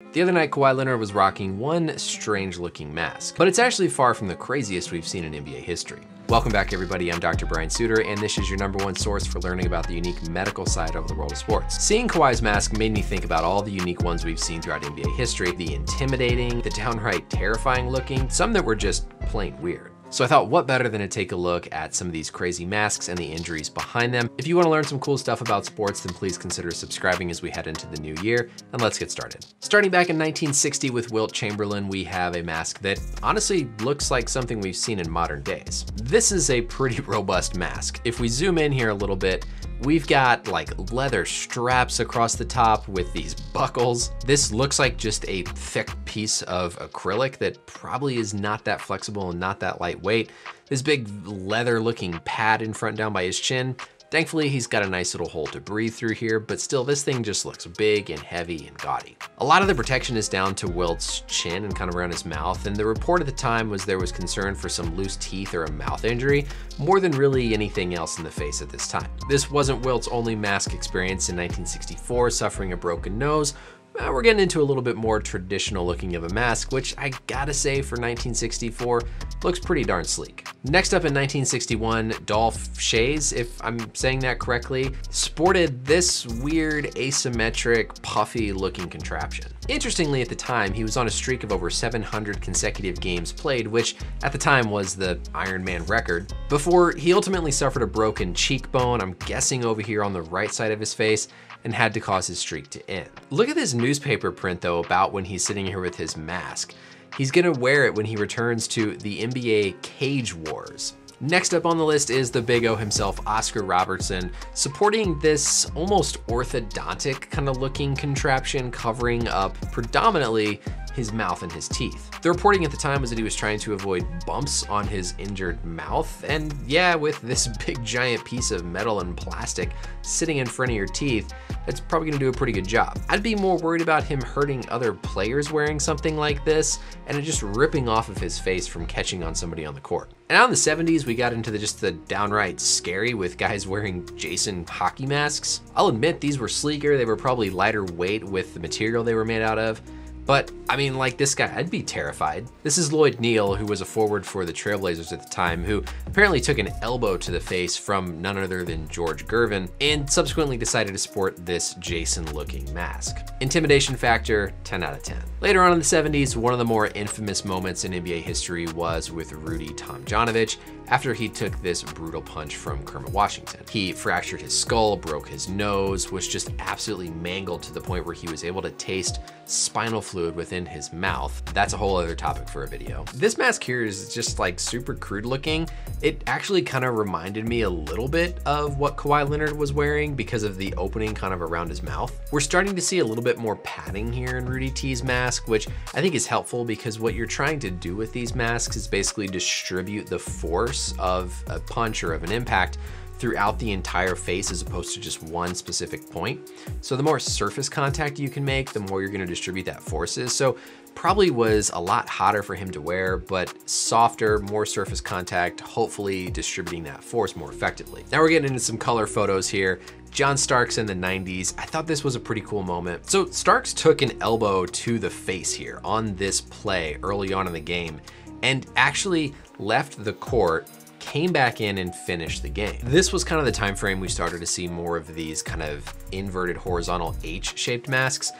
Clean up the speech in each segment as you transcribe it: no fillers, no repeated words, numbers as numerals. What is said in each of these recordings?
The other night, Kawhi Leonard was rocking one strange-looking mask, but it's actually far from the craziest we've seen in NBA history. Welcome back, everybody. I'm Dr. Bryant Sutterer, and this is your #1 source for learning about the unique medical side of the world of sports. Seeing Kawhi's mask made me think about all the unique ones we've seen throughout NBA history, the intimidating, the downright terrifying looking, some that were just plain weird. So I thought, what better than to take a look at some of these crazy masks and the injuries behind them. If you want to learn some cool stuff about sports, then please consider subscribing as we head into the new year, and let's get started. Starting back in 1960 with Wilt Chamberlin, we have a mask that honestly looks like something we've seen in modern days. This is a pretty robust mask. If we zoom in here a little bit, we've got like leather straps across the top with these buckles. This looks like just a thick piece of acrylic that probably is not that flexible and not that lightweight. This big leather looking pad in front down by his chin. Thankfully, he's got a nice little hole to breathe through here, but still this thing just looks big and heavy and gaudy. A lot of the protection is down to Wilt's chin and kind of around his mouth, and the report at the time was there was concern for some loose teeth or a mouth injury, more than really anything else in the face at this time. This wasn't Wilt's only mask experience in 1964, suffering a broken nose. We're getting into a little bit more traditional looking of a mask, which I gotta say for 1964, looks pretty darn sleek. Next up in 1961, Dolph Schayes, if I'm saying that correctly, sported this weird asymmetric puffy looking contraption. Interestingly, at the time, he was on a streak of over 700 consecutive games played, which at the time was the Iron Man record, before he ultimately suffered a broken cheekbone, I'm guessing over here on the right side of his face, and had to cause his streak to end. Look at this newspaper print though about when he's sitting here with his mask. He's gonna wear it when he returns to the NBA Cage Wars. Next up on the list is the Big O himself, Oscar Robertson, supporting this almost orthodontic kind of looking contraption covering up predominantly his mouth and his teeth. The reporting at the time was that he was trying to avoid bumps on his injured mouth, and yeah, with this big giant piece of metal and plastic sitting in front of your teeth, it's probably gonna do a pretty good job. I'd be more worried about him hurting other players wearing something like this and it just ripping off of his face from catching on somebody on the court. And now in the 70s, we got into just the downright scary with guys wearing Jason hockey masks. I'll admit these were sleeker, they were probably lighter weight with the material they were made out of. But I mean, like this guy, I'd be terrified. This is Lloyd Neal, who was a forward for the Trailblazers at the time, who apparently took an elbow to the face from none other than George Gervin, and subsequently decided to sport this Jason-looking mask. Intimidation factor, 10 out of 10. Later on in the 70s, one of the more infamous moments in NBA history was with Rudy Tomjanovich after he took this brutal punch from Kermit Washington. He fractured his skull, broke his nose, was just absolutely mangled to the point where he was able to taste spinal fluid within his mouth. That's a whole other topic for a video. This mask here is just like super crude looking. It actually kind of reminded me a little bit of what Kawhi Leonard was wearing because of the opening kind of around his mouth. We're starting to see a little bit more padding here in Rudy T's mask, which I think is helpful because what you're trying to do with these masks is basically distribute the force of a punch or of an impact throughout the entire face as opposed to just one specific point. So the more surface contact you can make, the more you're gonna distribute that forces. So probably was a lot hotter for him to wear, but softer, more surface contact, hopefully distributing that force more effectively. Now we're getting into some color photos here. John Starks in the 90s. I thought this was a pretty cool moment. So Starks took an elbow to the face here on this play early on in the game and actually left the court, came back in and finished the game. This was kind of the time frame we started to see more of these kind of inverted horizontal H-shaped masks,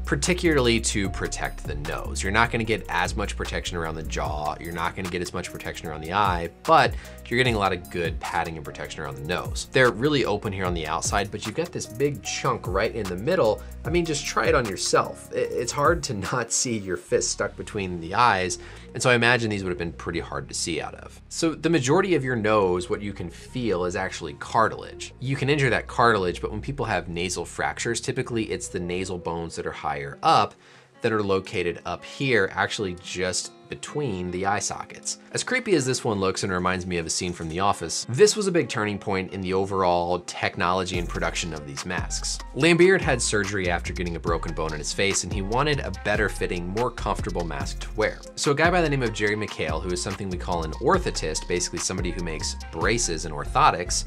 particularly to protect the nose. You're not gonna get as much protection around the jaw, you're not gonna get as much protection around the eye, but you're getting a lot of good padding and protection around the nose. They're really open here on the outside, but you've got this big chunk right in the middle. I mean, just try it on yourself. It's hard to not see your fist stuck between the eyes, and so I imagine these would have been pretty hard to see out of. So the majority of your nose, what you can feel is actually cartilage. You can injure that cartilage, but when people have nasal fractures, typically it's the nasal bones that are higher up that are located up here, actually just between the eye sockets. As creepy as this one looks and reminds me of a scene from The Office, this was a big turning point in the overall technology and production of these masks. Lambier had surgery after getting a broken bone in his face, and he wanted a better fitting, more comfortable mask to wear. So a guy by the name of Jerry McHale, who is something we call an orthotist, basically somebody who makes braces and orthotics,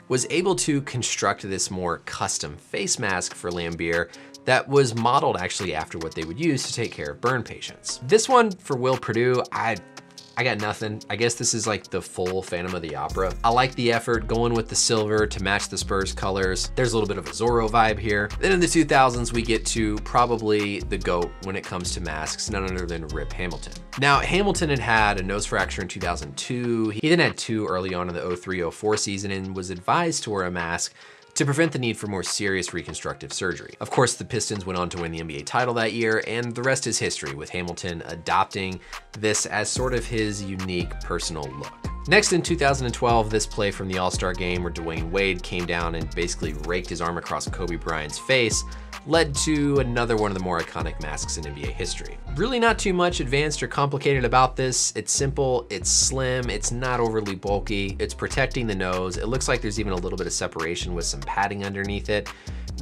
was able to construct this more custom face mask for Lambier that was modeled actually after what they would use to take care of burn patients. This one for Will Perdue, I got nothing. I guess this is like the full Phantom of the Opera. I like the effort going with the silver to match the Spurs colors. There's a little bit of a Zorro vibe here. Then in the 2000s, we get to probably the GOAT when it comes to masks, none other than Rip Hamilton. Now, Hamilton had a nose fracture in 2002. He then had 2 early on in the 03-04 season and was advised to wear a mask to prevent the need for more serious reconstructive surgery. Of course, the Pistons went on to win the NBA title that year, and the rest is history, with Hamilton adopting this as sort of his unique personal look. Next, in 2012, this play from the All-Star game where Dwayne Wade came down and basically raked his arm across Kobe Bryant's face led to another one of the more iconic masks in NBA history. Really not too much advanced or complicated about this. It's simple, it's slim, it's not overly bulky, it's protecting the nose. It looks like there's even a little bit of separation with some padding underneath it.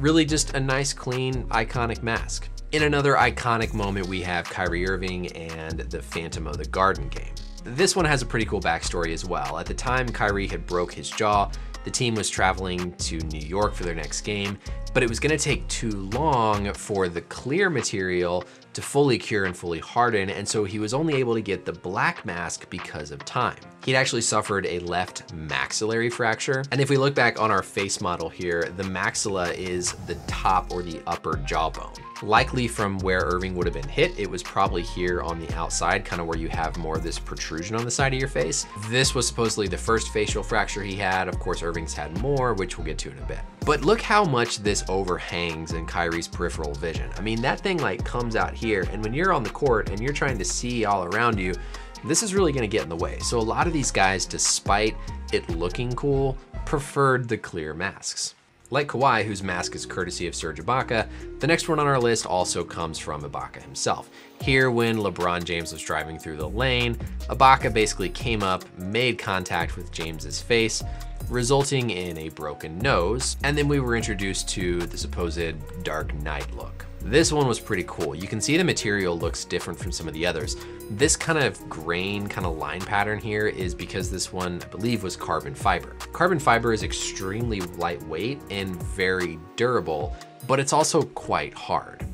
Really just a nice, clean, iconic mask. In another iconic moment, we have Kyrie Irving and the Phantom of the Garden game. This one has a pretty cool backstory as well. At the time, Kyrie had broke his jaw. The team was traveling to New York for their next game, but it was gonna take too long for the clear material to fully cure and fully harden, and so he was only able to get the black mask because of time. He'd actually suffered a left maxillary fracture, and if we look back on our face model here, the maxilla is the top or the upper jawbone. Likely from where Irving would have been hit, it was probably here on the outside, kind of where you have more of this protrusion on the side of your face. This was supposedly the first facial fracture he had. Of course, Irving's had more, which we'll get to in a bit. But look how much this overhangs in Kyrie's peripheral vision. I mean, that thing like comes out here, and when you're on the court and you're trying to see all around you, this is really gonna get in the way. So a lot of these guys, despite it looking cool, preferred the clear masks. Like Kawhi, whose mask is courtesy of Serge Ibaka, the next one on our list also comes from Ibaka himself. Here, when LeBron James was driving through the lane, Ibaka basically came up, made contact with James's face, resulting in a broken nose, and then we were introduced to the supposed Dark Knight look. This one was pretty cool. You can see the material looks different from some of the others. This kind of grain, kind of line pattern here is because this one, I believe, was carbon fiber. Carbon fiber is extremely lightweight and very durable, but it's also quite hard.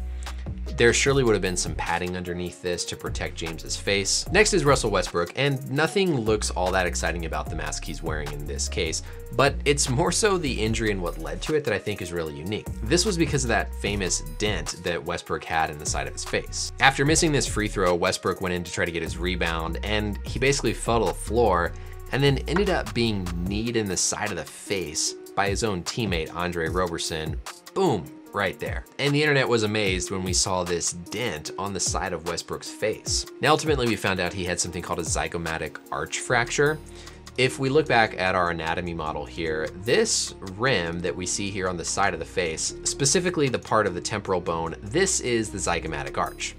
There surely would have been some padding underneath this to protect James's face. Next is Russell Westbrook, and nothing looks all that exciting about the mask he's wearing in this case, but it's more so the injury and what led to it that I think is really unique. This was because of that famous dent that Westbrook had in the side of his face. After missing this free throw, Westbrook went in to try to get his rebound, and he basically fell to the floor and then ended up being kneed in the side of the face by his own teammate, Andre Robertson. Boom. Right there. And the internet was amazed when we saw this dent on the side of Westbrook's face. Now, ultimately, we found out he had something called a zygomatic arch fracture. If we look back at our anatomy model here, this rim that we see here on the side of the face, specifically the part of the temporal bone, this is the zygomatic arch.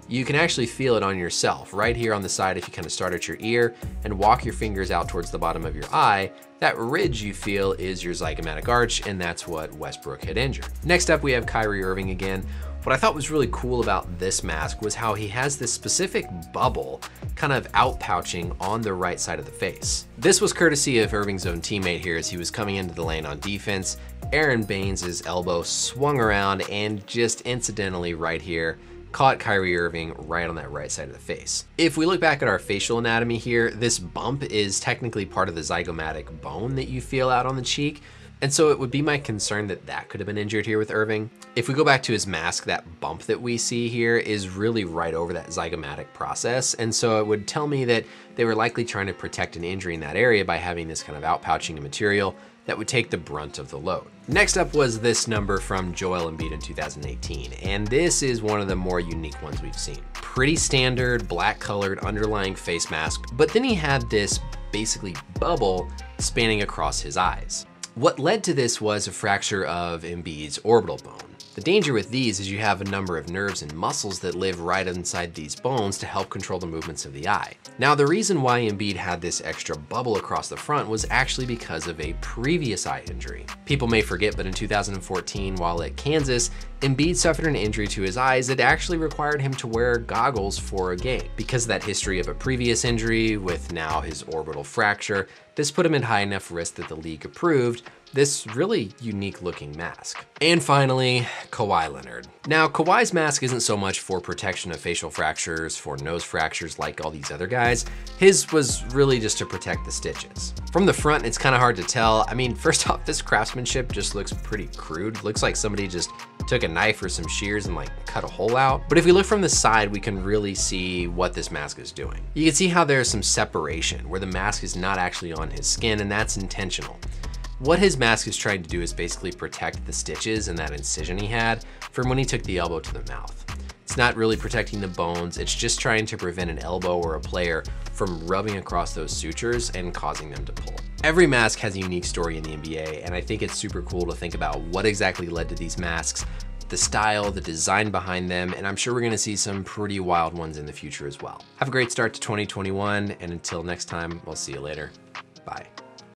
You can actually feel it on yourself right here on the side. If you kind of start at your ear and walk your fingers out towards the bottom of your eye, that ridge you feel is your zygomatic arch, and that's what Westbrook had injured. Next up, we have Kyrie Irving again. What I thought was really cool about this mask was how he has this specific bubble kind of outpouching on the right side of the face. This was courtesy of Irving's own teammate here as he was coming into the lane on defense. Aaron Baines' elbow swung around and just incidentally right here caught Kyrie Irving right on that right side of the face. If we look back at our facial anatomy here, this bump is technically part of the zygomatic bone that you feel out on the cheek. And so it would be my concern that that could have been injured here with Irving. If we go back to his mask, that bump that we see here is really right over that zygomatic process. And so it would tell me that they were likely trying to protect an injury in that area by having this kind of outpouching of material that would take the brunt of the load. Next up was this number from Joel Embiid in 2018, and this is one of the more unique ones we've seen. Pretty standard black colored underlying face mask, but then he had this basically bubble spanning across his eyes. What led to this was a fracture of Embiid's orbital bone. The danger with these is you have a number of nerves and muscles that live right inside these bones to help control the movements of the eye. Now, the reason why Embiid had this extra bubble across the front was actually because of a previous eye injury. People may forget, but in 2014, while at Kansas, Embiid suffered an injury to his eyes that actually required him to wear goggles for a game. Because of that history of a previous injury, with now his orbital fracture, this put him at high enough risk that the league approved this really unique looking mask. And finally, Kawhi Leonard. Now, Kawhi's mask isn't so much for protection of facial fractures, for nose fractures like all these other guys. His was really just to protect the stitches. From the front, it's kind of hard to tell. I mean, first off, this craftsmanship just looks pretty crude. Looks like somebody just took a knife or some shears and like cut a hole out. But if we look from the side, we can really see what this mask is doing. You can see how there's some separation where the mask is not actually on his skin, and that's intentional. What his mask is trying to do is basically protect the stitches and that incision he had from when he took the elbow to the mouth. It's not really protecting the bones, it's just trying to prevent an elbow or a player from rubbing across those sutures and causing them to pull. Every mask has a unique story in the NBA, and I think it's super cool to think about what exactly led to these masks, the style, the design behind them, and I'm sure we're gonna see some pretty wild ones in the future as well. Have a great start to 2021, and until next time, we'll see you later. Bye.